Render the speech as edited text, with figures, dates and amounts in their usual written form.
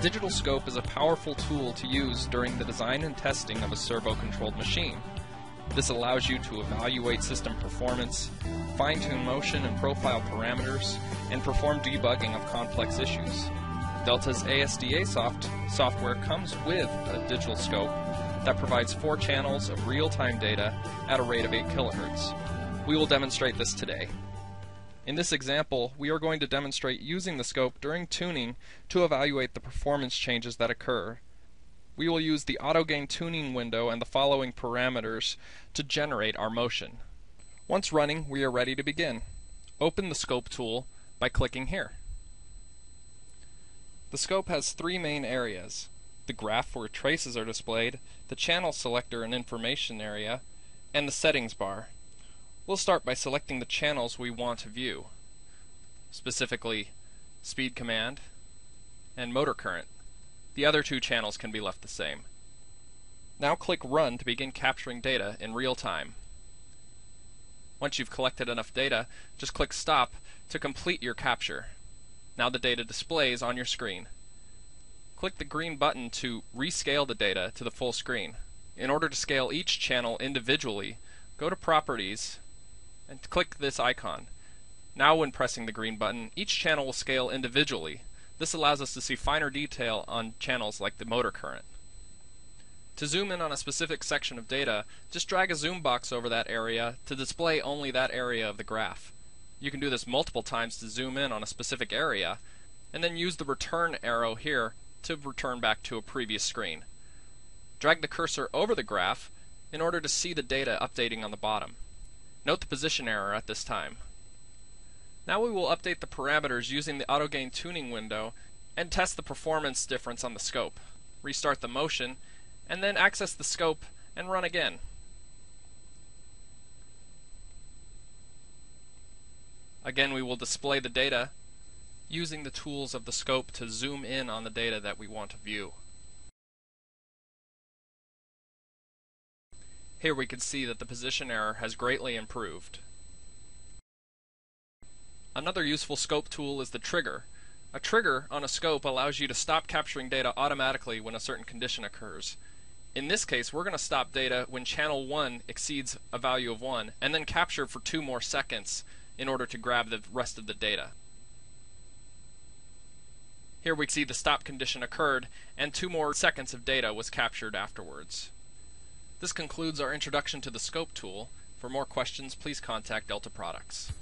digital scope is a powerful tool to use during the design and testing of a servo-controlled machine. This allows you to evaluate system performance, fine-tune motion and profile parameters, and perform debugging of complex issues. Delta's ASDAsoft software comes with a digital scope that provides 4 channels of real-time data at a rate of 8 kHz. We will demonstrate this today. In this example, we are going to demonstrate using the scope during tuning to evaluate the performance changes that occur. We will use the auto gain tuning window and the following parameters to generate our motion. Once running, we are ready to begin. Open the scope tool by clicking here. The scope has 3 main areas: the graph where traces are displayed, the channel selector and information area, and the settings bar. We'll start by selecting the channels we want to view, specifically speed command and motor current. The other 2 channels can be left the same. Now click Run to begin capturing data in real time. Once you've collected enough data, just click Stop to complete your capture. Now the data displays on your screen. Click the green button to rescale the data to the full screen. In order to scale each channel individually, go to Properties and click this icon. Now when pressing the green button, each channel will scale individually. This allows us to see finer detail on channels like the motor current. To zoom in on a specific section of data, just drag a zoom box over that area to display only that area of the graph. You can do this multiple times to zoom in on a specific area, and then use the return arrow here to return back to a previous screen. Drag the cursor over the graph in order to see the data updating on the bottom. Note the position error at this time. Now we will update the parameters using the auto gain tuning window and test the performance difference on the scope. Restart the motion and then access the scope and run again. Again, we will display the data using the tools of the scope to zoom in on the data that we want to view. Here we can see that the position error has greatly improved. Another useful scope tool is the trigger. A trigger on a scope allows you to stop capturing data automatically when a certain condition occurs. In this case, we're going to stop data when channel 1 exceeds a value of 1 and then capture for 2 more seconds in order to grab the rest of the data. Here we see the stop condition occurred and 2 more seconds of data was captured afterwards. This concludes our introduction to the scope tool. For more questions, please contact Delta Products.